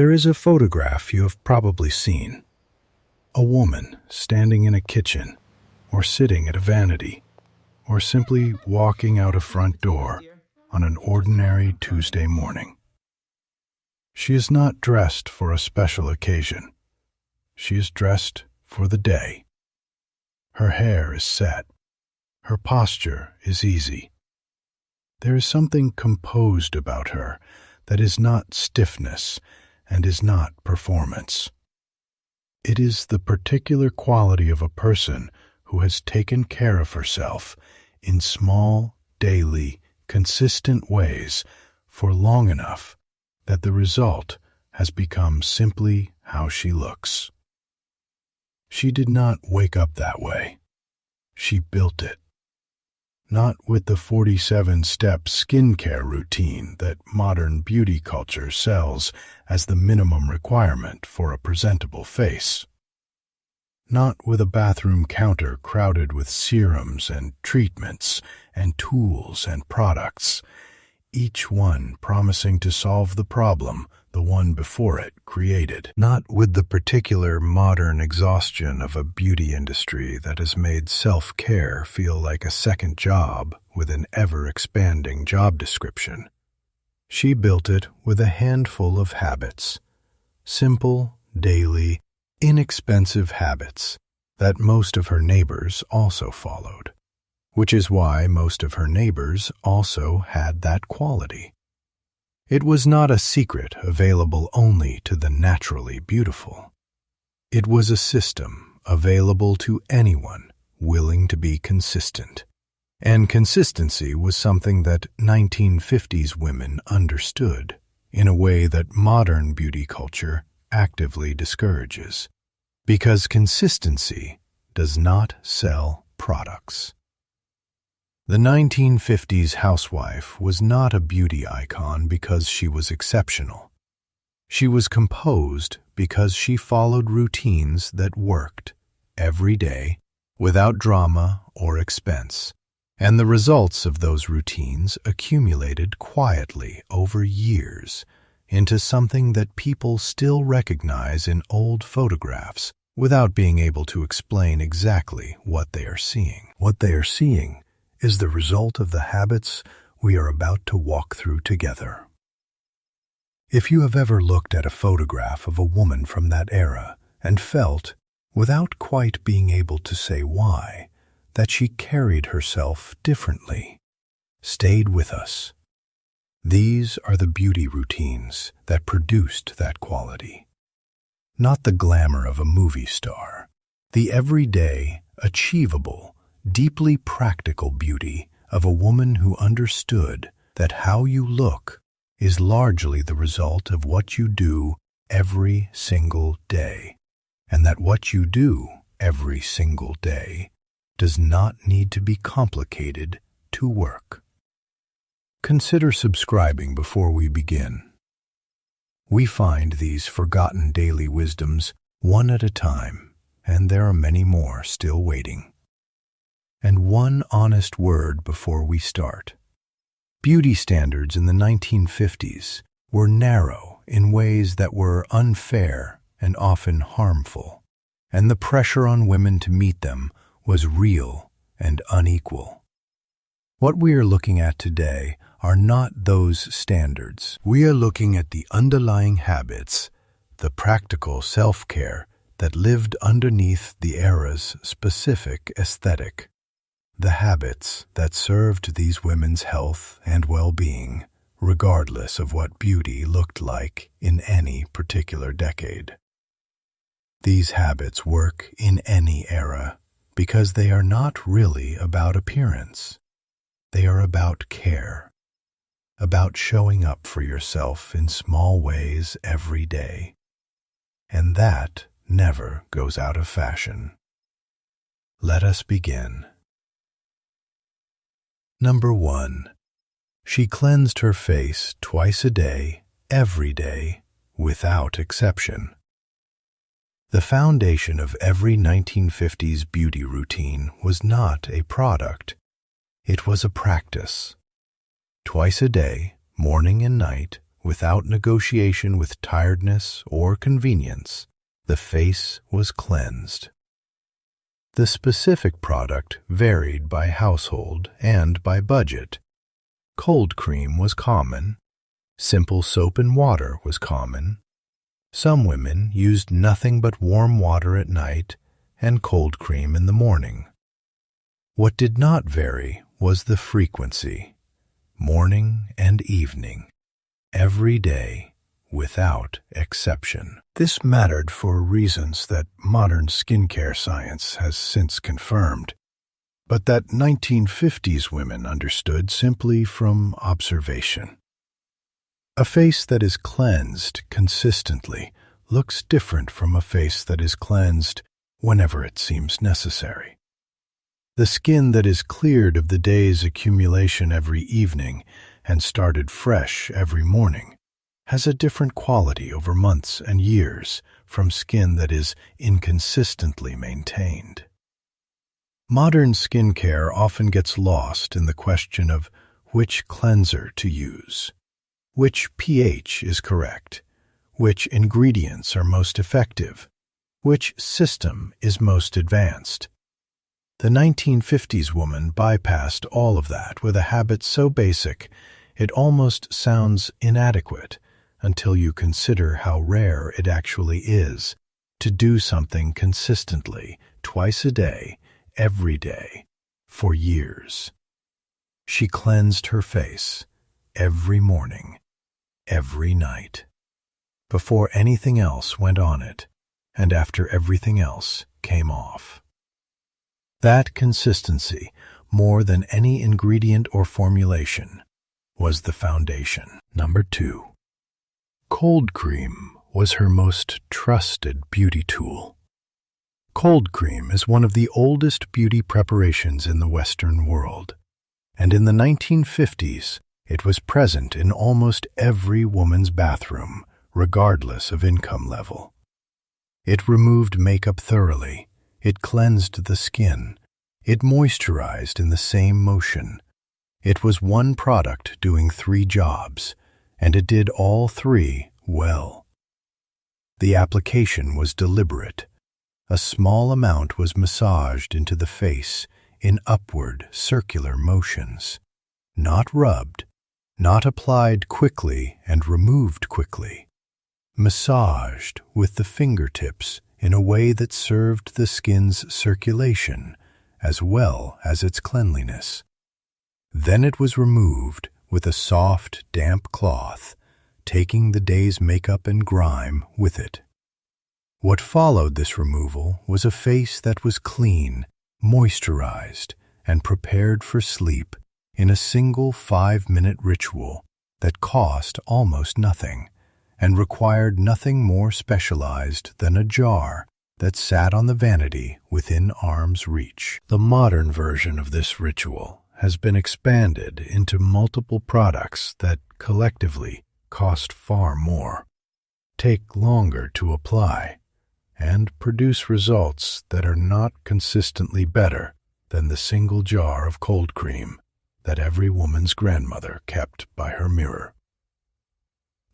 There is a photograph you have probably seen. A woman standing in a kitchen, or sitting at a vanity, or simply walking out a front door on an ordinary Tuesday morning. She is not dressed for a special occasion. She is dressed for the day. Her hair is set. Her posture is easy. There is something composed about her that is not stiffness and is not performance. It is the particular quality of a person who has taken care of herself in small, daily, consistent ways for long enough that the result has become simply how she looks. She did not wake up that way. She built it. Not with the 47-step skincare routine that modern beauty culture sells as the minimum requirement for a presentable face. Not with a bathroom counter crowded with serums and treatments and tools and products, each one promising to solve the problem the one before it created. Not with the particular modern exhaustion of a beauty industry that has made self-care feel like a second job with an ever-expanding job description. She built it with a handful of habits, simple, daily, inexpensive habits that most of her neighbors also followed, which is why most of her neighbors also had that quality. It was not a secret available only to the naturally beautiful. It was a system available to anyone willing to be consistent. And consistency was something that 1950s women understood in a way that modern beauty culture actively discourages, because consistency does not sell products. The 1950s housewife was not a beauty icon because she was exceptional. She was composed because she followed routines that worked every day without drama or expense, and the results of those routines accumulated quietly over years into something that people still recognize in old photographs without being able to explain exactly what they are seeing. What they are seeing is the result of the habits we are about to walk through together. If you have ever looked at a photograph of a woman from that era and felt, without quite being able to say why, that she carried herself differently, stayed with us. These are the beauty routines that produced that quality. Not the glamour of a movie star, the everyday, achievable, deeply practical beauty of a woman who understood that how you look is largely the result of what you do every single day, and that what you do every single day does not need to be complicated to work. Consider subscribing before we begin. We find these forgotten daily wisdoms one at a time, and there are many more still waiting. And one honest word before we start. Beauty standards in the 1950s were narrow in ways that were unfair and often harmful, and the pressure on women to meet them was real and unequal. What we are looking at today are not those standards. We are looking at the underlying habits, the practical self-care that lived underneath the era's specific aesthetic. The habits that served these women's health and well-being, regardless of what beauty looked like in any particular decade. These habits work in any era because they are not really about appearance. They are about care, about showing up for yourself in small ways every day. And that never goes out of fashion. Let us begin. Number 1. She cleansed her face twice a day, every day, without exception. The foundation of every 1950s beauty routine was not a product. It was a practice. Twice a day, morning and night, without negotiation with tiredness or convenience, the face was cleansed. The specific product varied by household and by budget. Cold cream was common. Simple soap and water was common. Some women used nothing but warm water at night and cold cream in the morning. What did not vary was the frequency, morning and evening, every day, without exception. This mattered for reasons that modern skincare science has since confirmed, but that 1950s women understood simply from observation. A face that is cleansed consistently looks different from a face that is cleansed whenever it seems necessary. The skin that is cleared of the day's accumulation every evening and started fresh every morning has a different quality over months and years from skin that is inconsistently maintained. Modern skincare often gets lost in the question of which cleanser to use, which pH is correct, which ingredients are most effective, which system is most advanced. The 1950s woman bypassed all of that with a habit so basic it almost sounds inadequate until you consider how rare it actually is to do something consistently, twice a day, every day, for years. She cleansed her face every morning, every night, before anything else went on it, and after everything else came off. That consistency, more than any ingredient or formulation, was the foundation. Number 2. Cold cream was her most trusted beauty tool. Cold cream is one of the oldest beauty preparations in the Western world, and in the 1950s, it was present in almost every woman's bathroom, regardless of income level. It removed makeup thoroughly. It cleansed the skin. It moisturized in the same motion. It was one product doing 3 jobs, and it did all 3 well. The application was deliberate. A small amount was massaged into the face in upward circular motions, not rubbed, not applied quickly and removed quickly, massaged with the fingertips in a way that served the skin's circulation as well as its cleanliness. Then it was removed with a soft, damp cloth, taking the day's makeup and grime with it. What followed this removal was a face that was clean, moisturized, and prepared for sleep in a single 5-minute ritual that cost almost nothing and required nothing more specialized than a jar that sat on the vanity within arm's reach. The modern version of this ritual has been expanded into multiple products that collectively cost far more, take longer to apply, and produce results that are not consistently better than the single jar of cold cream that every woman's grandmother kept by her mirror.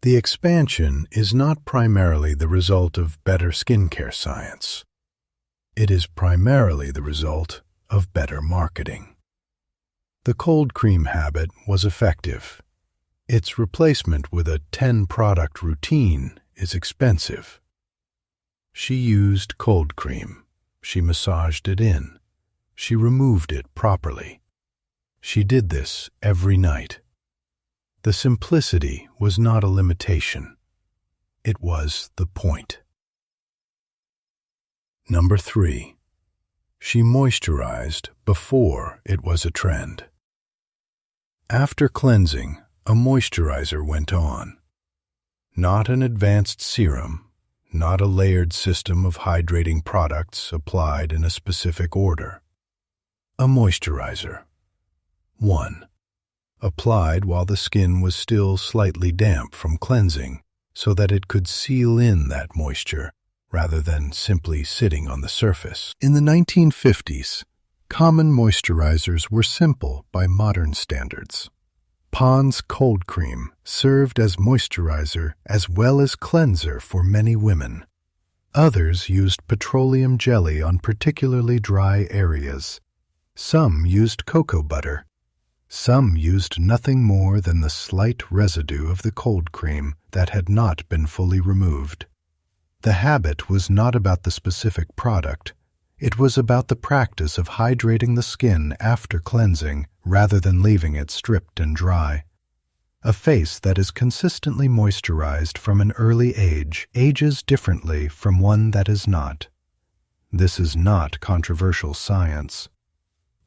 The expansion is not primarily the result of better skincare science. It is primarily the result of better marketing. The cold cream habit was effective. Its replacement with a 10-product routine is expensive. She used cold cream. She massaged it in. She removed it properly. She did this every night. The simplicity was not a limitation. It was the point. Number 3. She moisturized before it was a trend. After cleansing, a moisturizer went on. Not an advanced serum, not a layered system of hydrating products applied in a specific order. A moisturizer. 1. Applied while the skin was still slightly damp from cleansing so that it could seal in that moisture rather than simply sitting on the surface. In the 1950s, common moisturizers were simple by modern standards. Pond's cold cream served as moisturizer as well as cleanser for many women. Others used petroleum jelly on particularly dry areas. Some used cocoa butter. Some used nothing more than the slight residue of the cold cream that had not been fully removed. The habit was not about the specific product. It was about the practice of hydrating the skin after cleansing rather than leaving it stripped and dry. A face that is consistently moisturized from an early age ages differently from one that is not. This is not controversial science.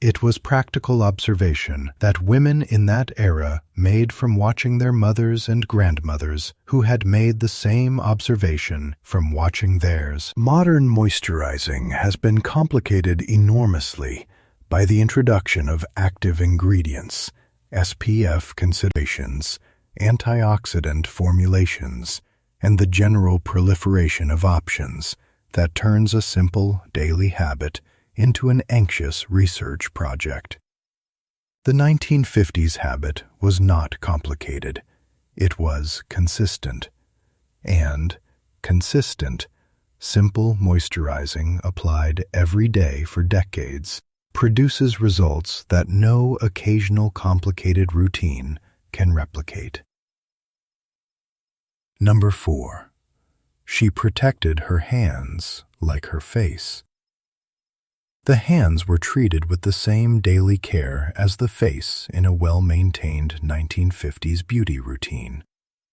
It was practical observation that women in that era made from watching their mothers and grandmothers who had made the same observation from watching theirs. Modern moisturizing has been complicated enormously by the introduction of active ingredients, SPF considerations, antioxidant formulations, and the general proliferation of options that turns a simple daily habit into an anxious research project. The 1950s habit was not complicated. It was consistent. And consistent, simple moisturizing applied every day for decades produces results that no occasional complicated routine can replicate. Number 4. She protected her hands like her face. The hands were treated with the same daily care as the face in a well-maintained 1950s beauty routine,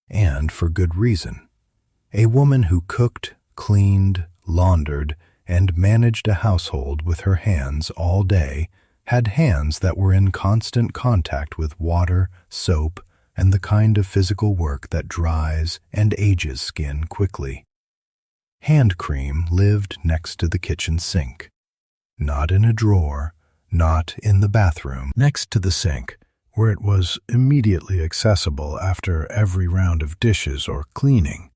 and for good reason. A woman who cooked, cleaned, laundered, and managed a household with her hands all day had hands that were in constant contact with water, soap, and the kind of physical work that dries and ages skin quickly. Hand cream lived next to the kitchen sink. Not in a drawer, not in the bathroom. Next to the sink, where it was immediately accessible after every round of dishes or cleaning,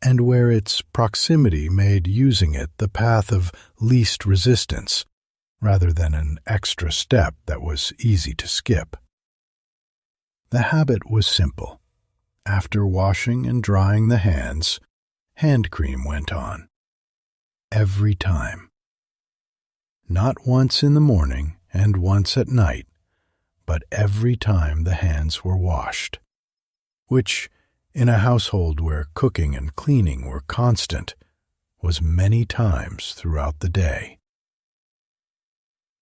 and where its proximity made using it the path of least resistance, rather than an extra step that was easy to skip. The habit was simple. After washing and drying the hands, hand cream went on. Every time. Not once in the morning and once at night, but every time the hands were washed, which, in a household where cooking and cleaning were constant, was many times throughout the day.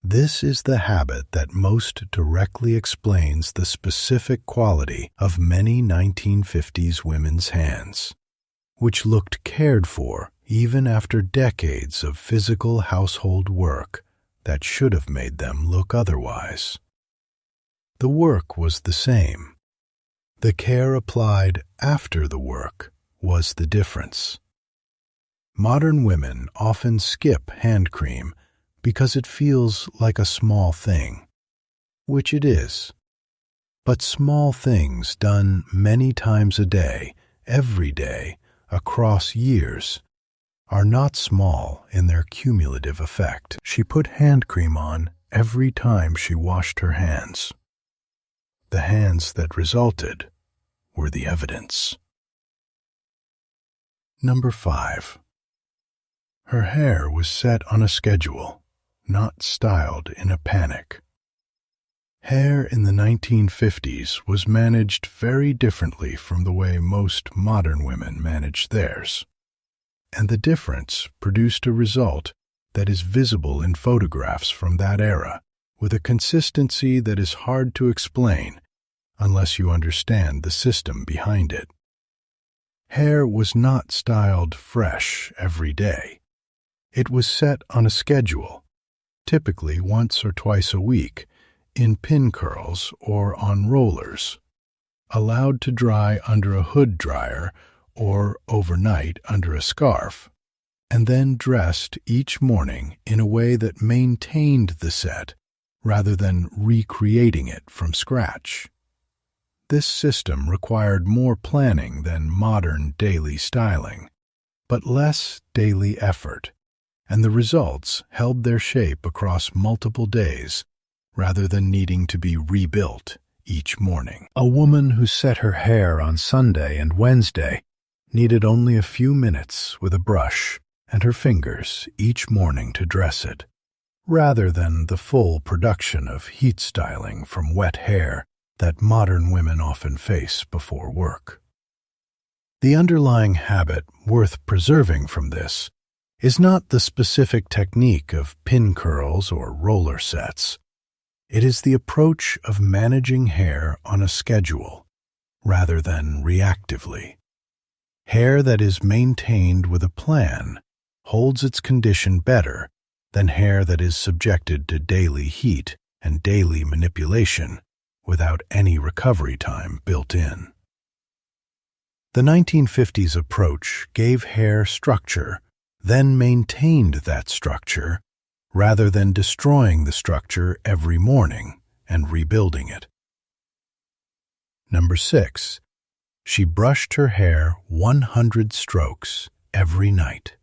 This is the habit that most directly explains the specific quality of many 1950s women's hands, which looked cared for even after decades of physical household work that should have made them look otherwise. The work was the same. The care applied after the work was the difference. Modern women often skip hand cream because it feels like a small thing, which it is. But small things done many times a day, every day, across years, are not small in their cumulative effect. She put hand cream on every time she washed her hands. The hands that resulted were the evidence. Number 5. Her hair was set on a schedule, not styled in a panic. Hair in the 1950s was managed very differently from the way most modern women manage theirs. And the difference produced a result that is visible in photographs from that era, with a consistency that is hard to explain unless you understand the system behind it. Hair was not styled fresh every day. It was set on a schedule, typically once or twice a week, in pin curls or on rollers, allowed to dry under a hood dryer or overnight under a scarf, and then dressed each morning in a way that maintained the set rather than recreating it from scratch. This system required more planning than modern daily styling, but less daily effort, and the results held their shape across multiple days rather than needing to be rebuilt each morning. A woman who set her hair on Sunday and Wednesday needed only a few minutes with a brush and her fingers each morning to dress it, rather than the full production of heat styling from wet hair that modern women often face before work. The underlying habit worth preserving from this is not the specific technique of pin curls or roller sets. It is the approach of managing hair on a schedule, rather than reactively. Hair that is maintained with a plan holds its condition better than hair that is subjected to daily heat and daily manipulation without any recovery time built in. The 1950s approach gave hair structure, then maintained that structure, rather than destroying the structure every morning and rebuilding it. Number 6. She brushed her hair 100 strokes every night.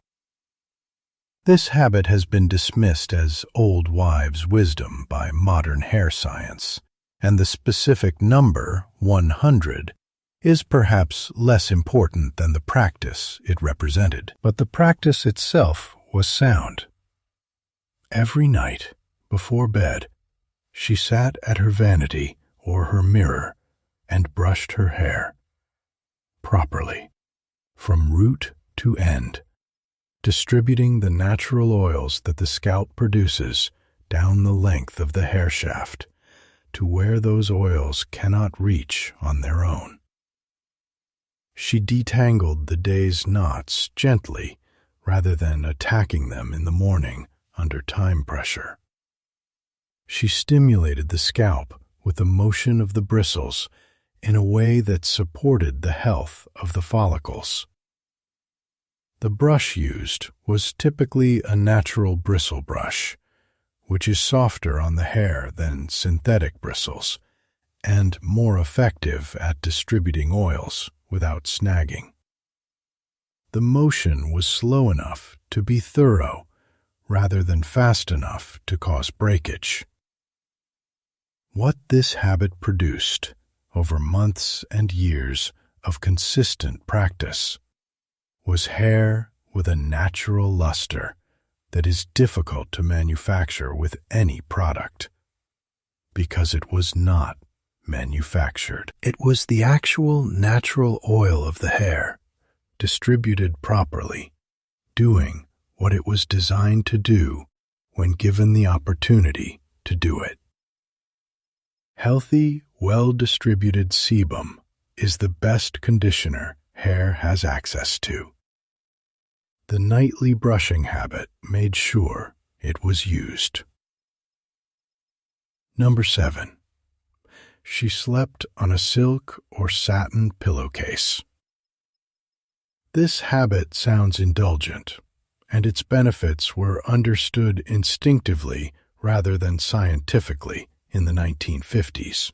This habit has been dismissed as old wives' wisdom by modern hair science, and the specific number, 100, is perhaps less important than the practice it represented. But the practice itself was sound. Every night, before bed, she sat at her vanity or her mirror and brushed her hair properly, from root to end, distributing the natural oils that the scalp produces down the length of the hair shaft to where those oils cannot reach on their own. She detangled the day's knots gently rather than attacking them in the morning under time pressure. She stimulated the scalp with the motion of the bristles in a way that supported the health of the follicles. The brush used was typically a natural bristle brush, which is softer on the hair than synthetic bristles and more effective at distributing oils without snagging. The motion was slow enough to be thorough rather than fast enough to cause breakage. What this habit produced over months and years of consistent practice was hair with a natural luster that is difficult to manufacture with any product, because it was not manufactured. It was the actual natural oil of the hair, distributed properly, doing what it was designed to do when given the opportunity to do it. Healthy, well-distributed sebum is the best conditioner hair has access to. The nightly brushing habit made sure it was used. Number 7. She slept on a silk or satin pillowcase. This habit sounds indulgent, and its benefits were understood instinctively rather than scientifically in the 1950s.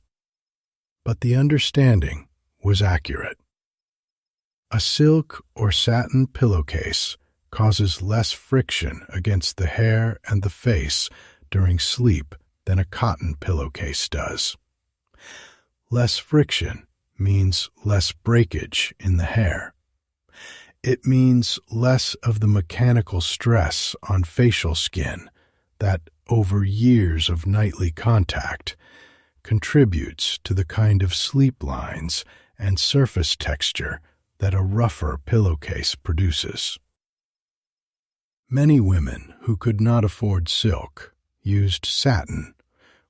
But the understanding was accurate. A silk or satin pillowcase causes less friction against the hair and the face during sleep than a cotton pillowcase does. Less friction means less breakage in the hair. It means less of the mechanical stress on facial skin that, over years of nightly contact, contributes to the kind of sleep lines and surface texture that a rougher pillowcase produces. Many women who could not afford silk used satin,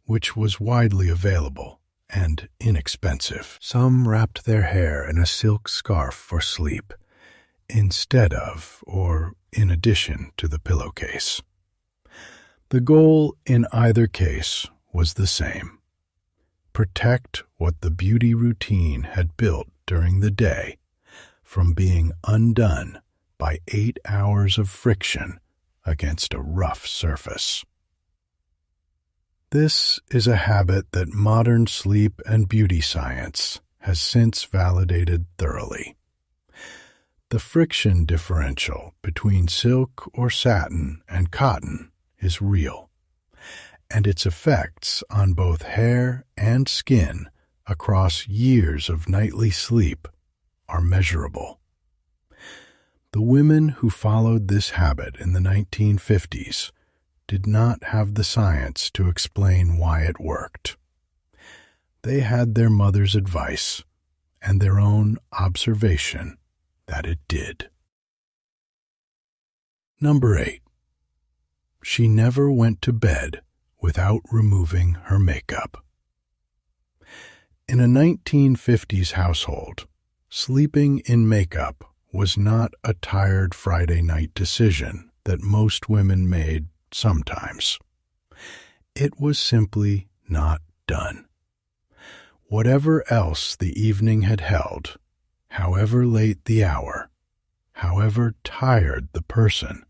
which was widely available and inexpensive. Some wrapped their hair in a silk scarf for sleep, instead of or in addition to the pillowcase. The goal in either case was the same: protect what the beauty routine had built during the day from being undone by 8 hours of friction against a rough surface. This is a habit that modern sleep and beauty science has since validated thoroughly. The friction differential between silk or satin and cotton is real, and its effects on both hair and skin across years of nightly sleep are measurable. The women who followed this habit in the 1950s did not have the science to explain why it worked. They had their mother's advice and their own observation that it did. Number 8. She never went to bed without removing her makeup. In a 1950s household, sleeping in makeup was not a tired Friday night decision that most women made sometimes. It was simply not done. Whatever else the evening had held, however late the hour, however tired the person,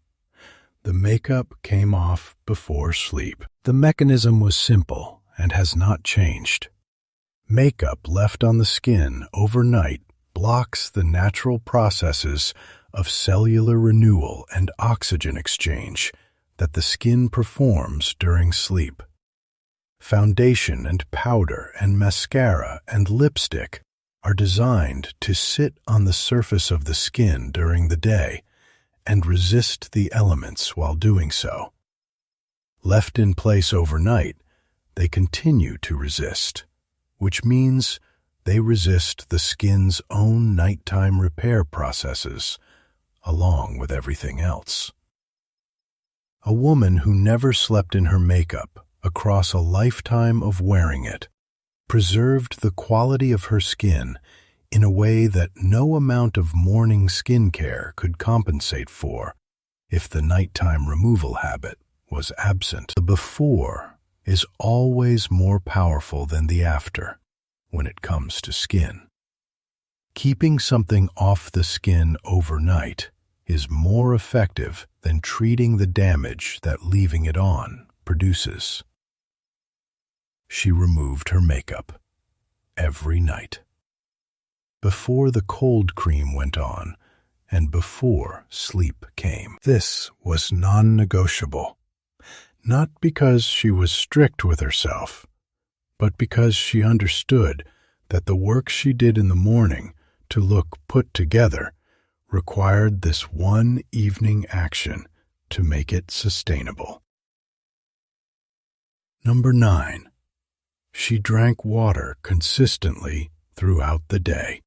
the makeup came off before sleep. The mechanism was simple and has not changed. Makeup left on the skin overnight blocks the natural processes of cellular renewal and oxygen exchange that the skin performs during sleep. Foundation and powder and mascara and lipstick are designed to sit on the surface of the skin during the day and resist the elements while doing so. Left in place overnight, they continue to resist, which means they resist the skin's own nighttime repair processes, along with everything else. A woman who never slept in her makeup across a lifetime of wearing it preserved the quality of her skin in a way that no amount of morning skincare could compensate for if the nighttime removal habit was absent. The before is always more powerful than the after when it comes to skin. Keeping something off the skin overnight is more effective than treating the damage that leaving it on produces. She removed her makeup every night. Before the cold cream went on and before sleep came. This was non-negotiable, not because she was strict with herself, but because she understood that the work she did in the morning to look put together required this one evening action to make it sustainable. Number 9. She drank water consistently throughout the day.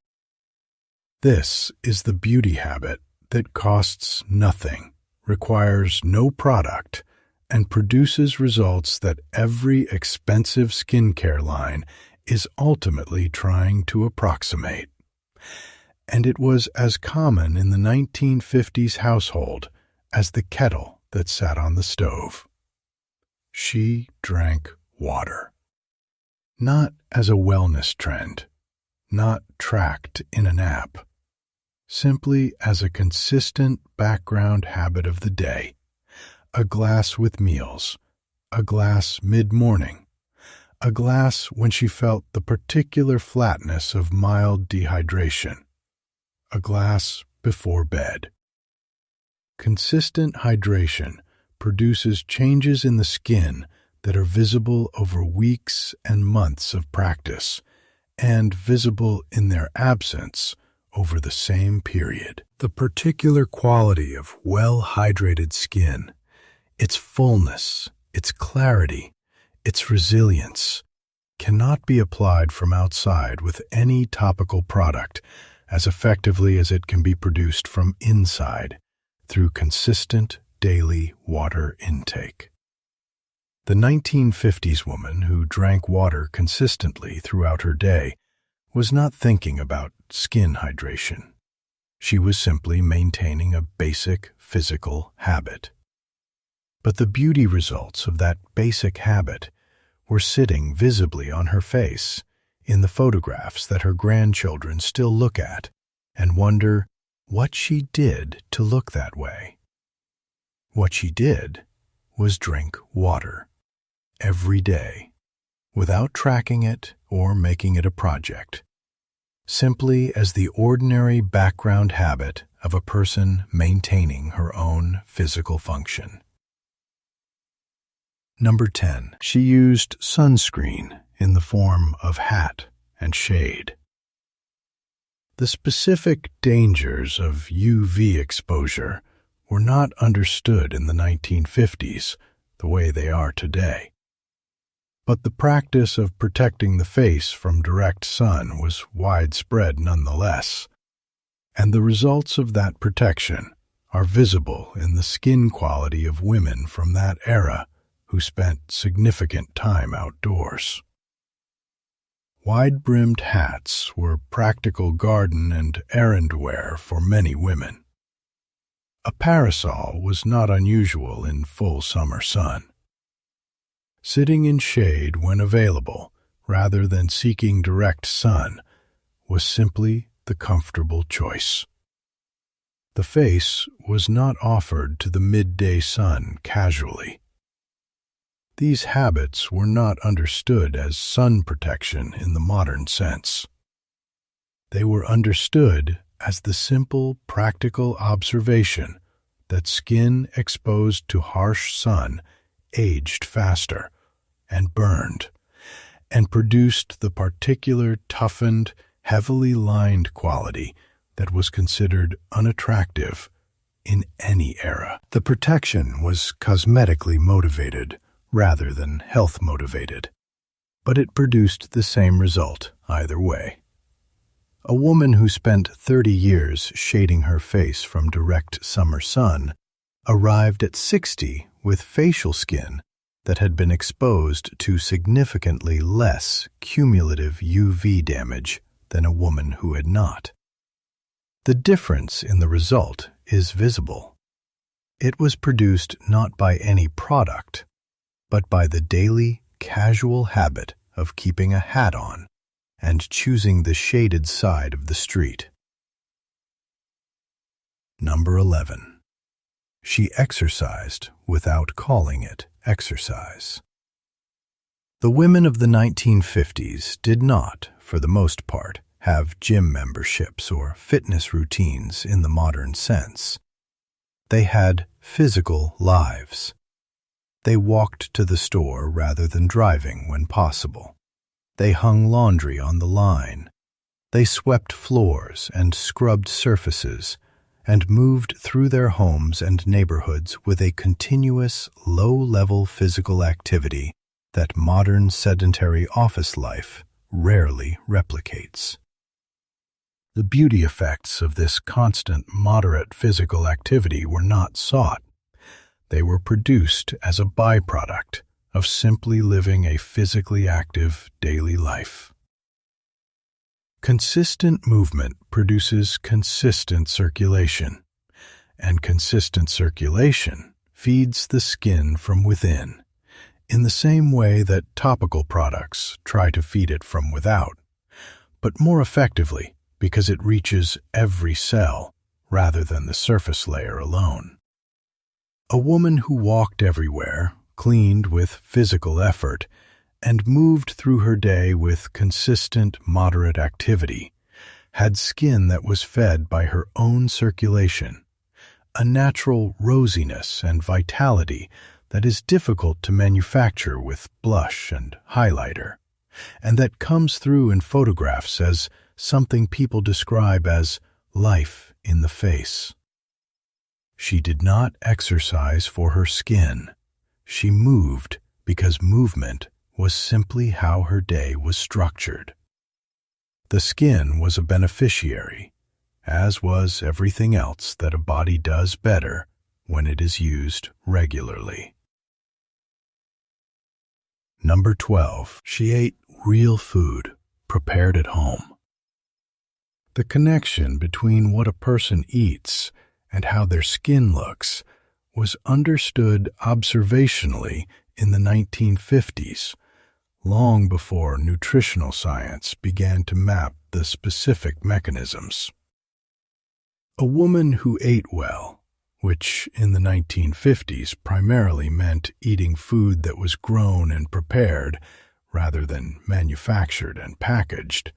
This is the beauty habit that costs nothing, requires no product, and produces results that every expensive skincare line is ultimately trying to approximate. And it was as common in the 1950s household as the kettle that sat on the stove. She drank water. Not as a wellness trend, not tracked in an app, simply as a consistent background habit of the day. A glass with meals, a glass mid-morning, a glass when she felt the particular flatness of mild dehydration, a glass before bed. Consistent hydration produces changes in the skin that are visible over weeks and months of practice, and visible in their absence over the same period. The particular quality of well-hydrated skin, its fullness, its clarity, its resilience, cannot be applied from outside with any topical product as effectively as it can be produced from inside through consistent daily water intake. The 1950s woman who drank water consistently throughout her day was not thinking about skin hydration. She was simply maintaining a basic physical habit. But the beauty results of that basic habit were sitting visibly on her face in the photographs that her grandchildren still look at and wonder what she did to look that way. What she did was drink water every day, without tracking it or making it a project, simply as the ordinary background habit of a person maintaining her own physical function. Number 10. She used sunscreen in the form of hat and shade. The specific dangers of UV exposure were not understood in the 1950s the way they are today. But the practice of protecting the face from direct sun was widespread nonetheless, and the results of that protection are visible in the skin quality of women from that era who spent significant time outdoors. Wide-brimmed hats were practical garden and errand wear for many women. A parasol was not unusual in full summer sun. Sitting in shade when available, rather than seeking direct sun, was simply the comfortable choice. The face was not offered to the midday sun casually. These habits were not understood as sun protection in the modern sense. They were understood as the simple, practical observation that skin exposed to harsh sun aged faster and burned, and produced the particular toughened, heavily lined quality that was considered unattractive in any era. The protection was cosmetically motivated rather than health motivated, but it produced the same result either way. A woman who spent 30 years shading her face from direct summer sun arrived at 60 with facial skin that had been exposed to significantly less cumulative UV damage than a woman who had not. The difference in the result is visible. It was produced not by any product, but by the daily, casual habit of keeping a hat on and choosing the shaded side of the street. Number 11. She exercised without calling it exercise. The women of the 1950s did not, for the most part, have gym memberships or fitness routines in the modern sense. They had physical lives. They walked to the store rather than driving when possible. They hung laundry on the line. They swept floors and scrubbed surfaces and moved through their homes and neighborhoods with a continuous, low-level physical activity that modern sedentary office life rarely replicates. The beauty effects of this constant, moderate physical activity were not sought. They were produced as a byproduct of simply living a physically active daily life. Consistent movement produces consistent circulation, and consistent circulation feeds the skin from within, in the same way that topical products try to feed it from without, but more effectively because it reaches every cell rather than the surface layer alone. A woman who walked everywhere, cleaned with physical effort, and moved through her day with consistent, moderate activity, had skin that was fed by her own circulation, a natural rosiness and vitality that is difficult to manufacture with blush and highlighter, and that comes through in photographs as something people describe as life in the face. She did not exercise for her skin. She moved because movement was simply how her day was structured. The skin was a beneficiary, as was everything else that a body does better when it is used regularly. Number 12. She ate real food prepared at home. The connection between what a person eats and how their skin looks was understood observationally in the 1950s, long before nutritional science began to map the specific mechanisms. A woman who ate well, which in the 1950s primarily meant eating food that was grown and prepared rather than manufactured and packaged,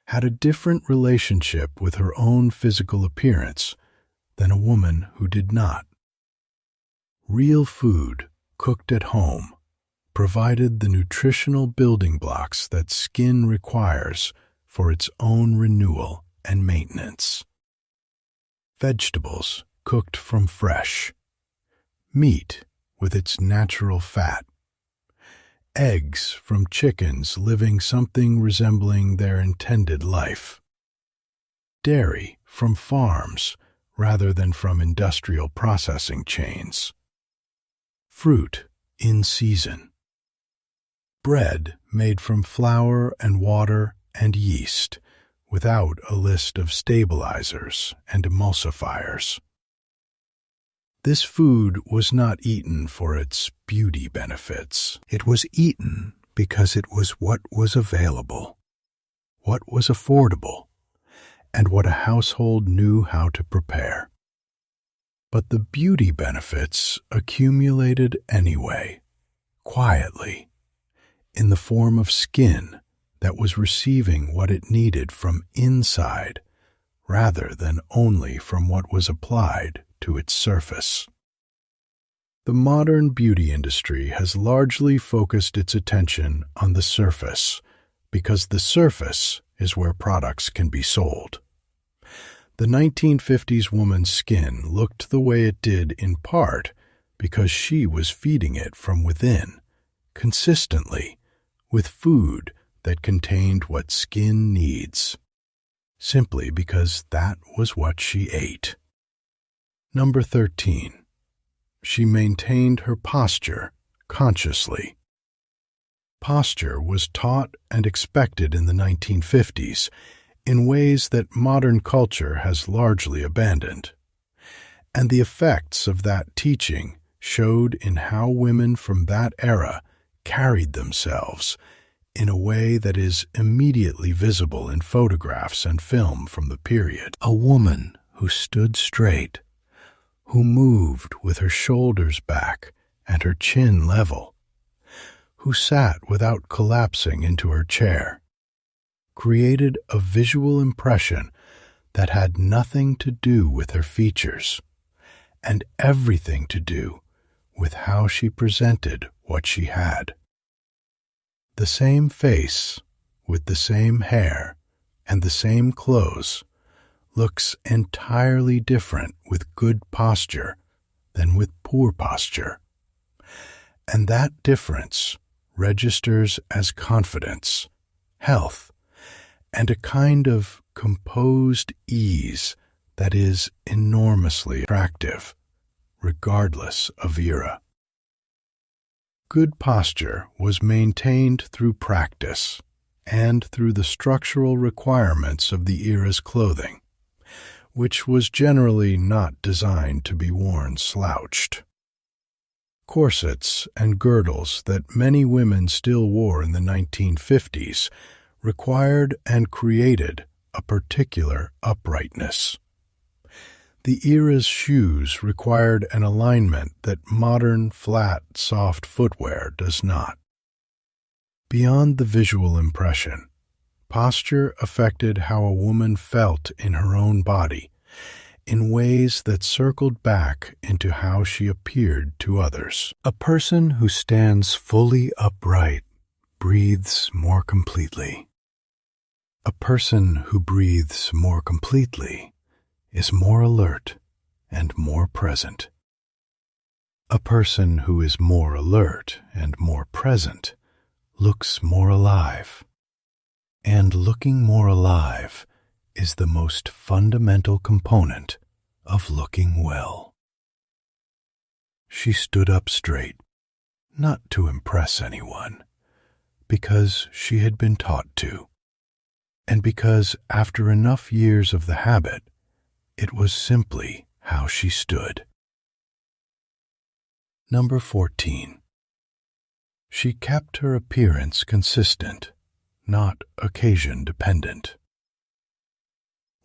had a different relationship with her own physical appearance than a woman who did not. Real food, cooked at home, provided the nutritional building blocks that skin requires for its own renewal and maintenance. Vegetables cooked from fresh, meat with its natural fat, eggs from chickens living something resembling their intended life, dairy from farms rather than from industrial processing chains, fruit in season, bread made from flour and water and yeast without a list of stabilizers and emulsifiers. This food was not eaten for its beauty benefits. It was eaten because it was what was available, what was affordable, and what a household knew how to prepare. But the beauty benefits accumulated anyway, quietly, in the form of skin that was receiving what it needed from inside rather than only from what was applied to its surface. The modern beauty industry has largely focused its attention on the surface because the surface is where products can be sold. The 1950s woman's skin looked the way it did in part because she was feeding it from within, consistently, with food that contained what skin needs, simply because that was what she ate. Number 13. She maintained her posture consciously. Posture was taught and expected in the 1950s in ways that modern culture has largely abandoned. And the effects of that teaching showed in how women from that era carried themselves in a way that is immediately visible in photographs and film from the period. A woman who stood straight, who moved with her shoulders back and her chin level, who sat without collapsing into her chair, created a visual impression that had nothing to do with her features and everything to do with how she presented what she had. The same face, with the same hair and the same clothes, looks entirely different with good posture than with poor posture. And that difference registers as confidence, health, and a kind of composed ease that is enormously attractive, regardless of era. Good posture was maintained through practice and through the structural requirements of the era's clothing, which was generally not designed to be worn slouched. Corsets and girdles that many women still wore in the 1950s required and created a particular uprightness. The era's shoes required an alignment that modern, flat, soft footwear does not. Beyond the visual impression, posture affected how a woman felt in her own body in ways that circled back into how she appeared to others. A person who stands fully upright breathes more completely. A person who breathes more completely is more alert and more present. A person who is more alert and more present looks more alive. And looking more alive is the most fundamental component of looking well. She stood up straight, not to impress anyone, because she had been taught to, and because after enough years of the habit, it was simply how she stood. Number 14. She kept her appearance consistent, not occasion-dependent.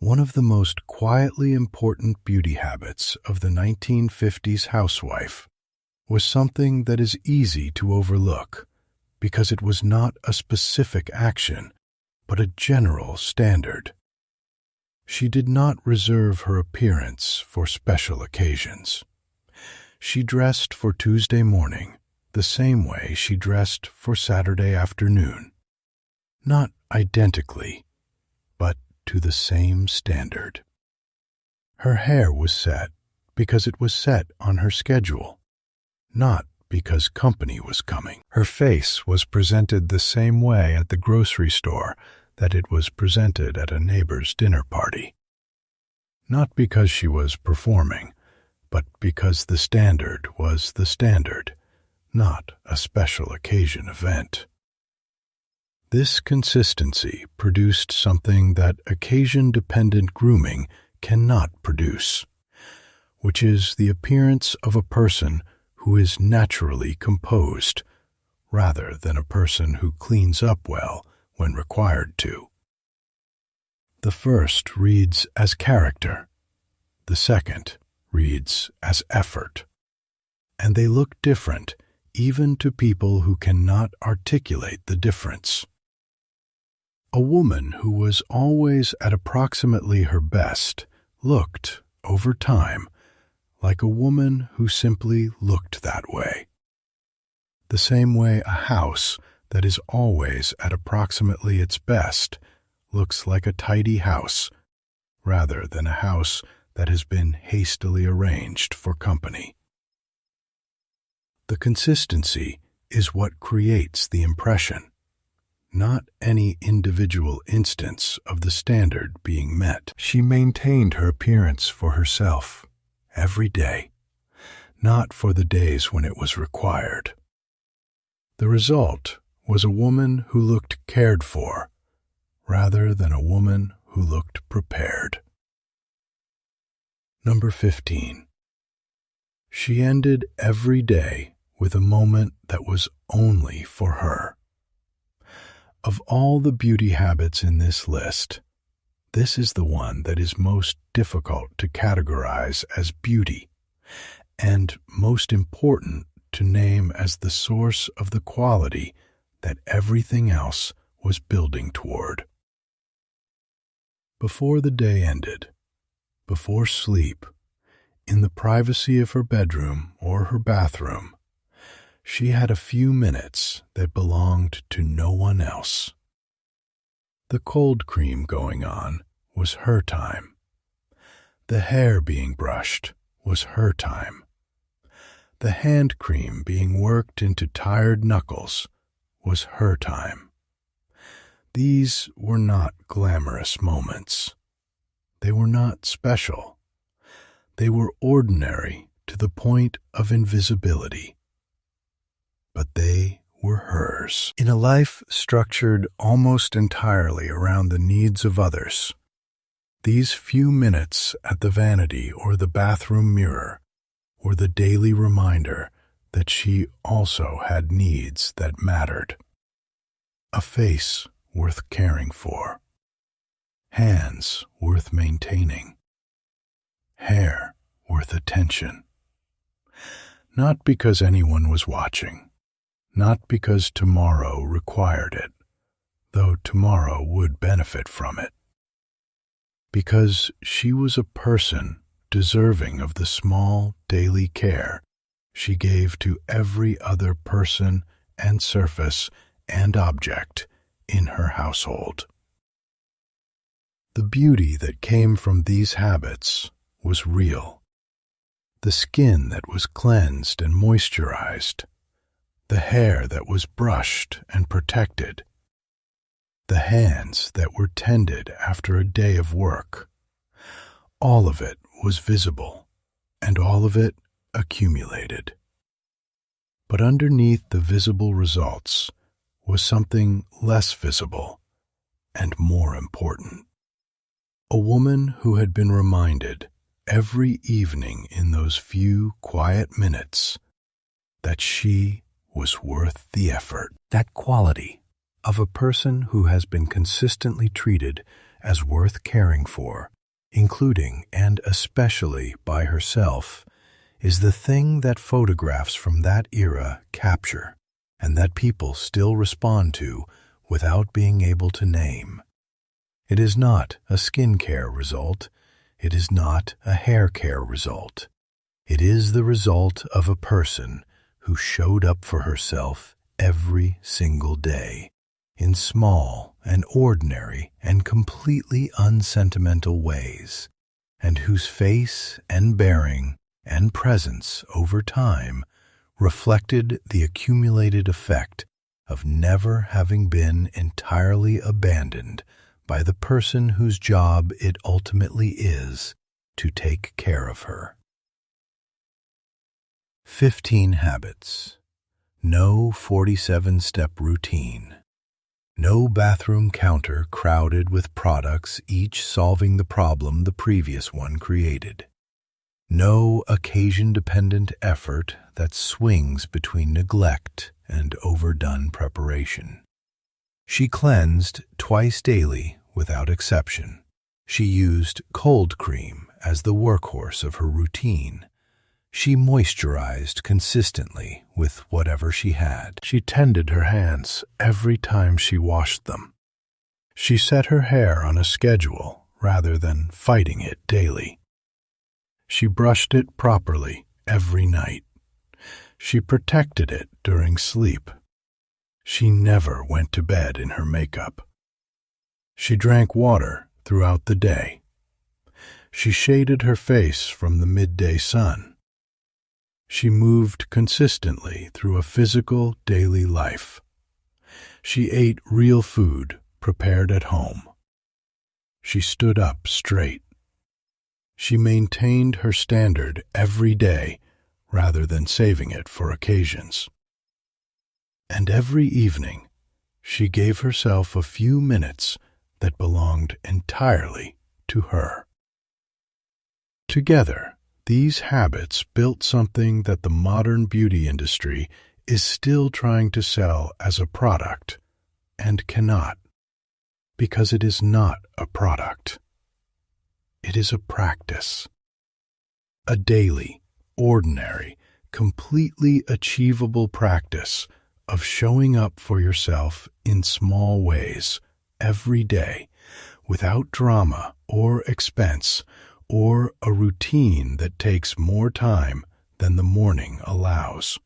One of the most quietly important beauty habits of the 1950s housewife was something that is easy to overlook because it was not a specific action, but a general standard. She did not reserve her appearance for special occasions. She dressed for Tuesday morning the same way she dressed for Saturday afternoon. Not identically, but to the same standard. Her hair was set because it was set on her schedule, not because company was coming. Her face was presented the same way at the grocery store that it was presented at a neighbor's dinner party. Not because she was performing, but because the standard was the standard, not a special occasion event. This consistency produced something that occasion-dependent grooming cannot produce, which is the appearance of a person who is naturally composed, rather than a person who cleans up well when required to. The first reads as character, the second reads as effort, and they look different even to people who cannot articulate the difference. A woman who was always at approximately her best looked, over time, like a woman who simply looked that way. The same way a house that is always at approximately its best looks like a tidy house, rather than a house that has been hastily arranged for company. The consistency is what creates the impression, not any individual instance of the standard being met. She maintained her appearance for herself every day, not for the days when it was required. The result was a woman who looked cared for, rather than a woman who looked prepared. Number 15. She ended every day with a moment that was only for her. Of all the beauty habits in this list, this is the one that is most difficult to categorize as beauty, and most important to name as the source of the quality that everything else was building toward. Before the day ended, before sleep, in the privacy of her bedroom or her bathroom, she had a few minutes that belonged to no one else. The cold cream going on was her time. The hair being brushed was her time. The hand cream being worked into tired knuckles was her time. These were not glamorous moments. They were not special. They were ordinary to the point of invisibility. But they were hers. In a life structured almost entirely around the needs of others, these few minutes at the vanity or the bathroom mirror were the daily reminder that she also had needs that mattered. A face worth caring for, hands worth maintaining, hair worth attention. Not because anyone was watching, not because tomorrow required it, though tomorrow would benefit from it. Because she was a person deserving of the small daily care she gave to every other person and surface and object in her household. The beauty that came from these habits was real. The skin that was cleansed and moisturized, the hair that was brushed and protected, the hands that were tended after a day of work. All of it was visible, and all of it accumulated. But underneath the visible results was something less visible and more important. A woman who had been reminded every evening in those few quiet minutes that she was worth the effort. That quality of a person who has been consistently treated as worth caring for, including and especially by herself, is the thing that photographs from that era capture and that people still respond to without being able to name. It is not a skincare result. It is not a hair care result. It is the result of a person who showed up for herself every single day in small and ordinary and completely unsentimental ways, and whose face and bearing and presence over time reflected the accumulated effect of never having been entirely abandoned by the person whose job it ultimately is to take care of her. 15 habits. No 47-step routine. No bathroom counter crowded with products, each solving the problem the previous one created. No occasion-dependent effort that swings between neglect and overdone preparation. She cleansed twice daily without exception. She used cold cream as the workhorse of her routine. She moisturized consistently with whatever she had. She tended her hands every time she washed them. She set her hair on a schedule rather than fighting it daily. She brushed it properly every night. She protected it during sleep. She never went to bed in her makeup. She drank water throughout the day. She shaded her face from the midday sun. She moved consistently through a physical daily life. She ate real food prepared at home. She stood up straight. She maintained her standard every day rather than saving it for occasions. And every evening, she gave herself a few minutes that belonged entirely to her. Together, these habits built something that the modern beauty industry is still trying to sell as a product and cannot, because it is not a product. It is a practice. A daily, ordinary, completely achievable practice of showing up for yourself in small ways every day without drama or expense or a routine that takes more time than the morning allows.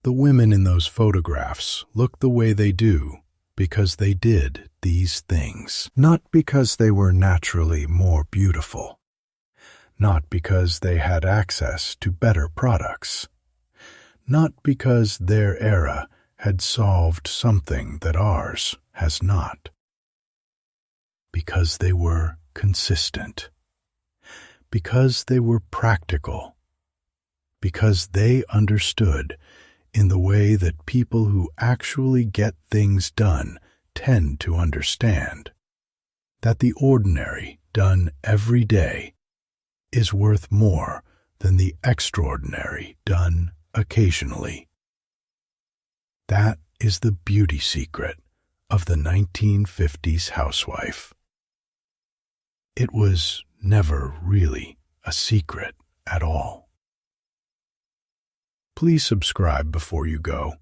The women in those photographs look the way they do because they did these things, not because they were naturally more beautiful, not because they had access to better products, not because their era had solved something that ours has not, because they were consistent, because they were practical, because they understood in the way that people who actually get things done tend to understand, that the ordinary done every day is worth more than the extraordinary done occasionally. That is the beauty secret of the 1950s housewife. It was never really a secret at all. Please subscribe before you go.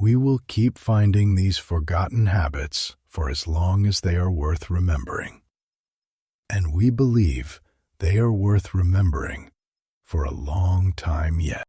We will keep finding these forgotten habits for as long as they are worth remembering. And we believe they are worth remembering for a long time yet.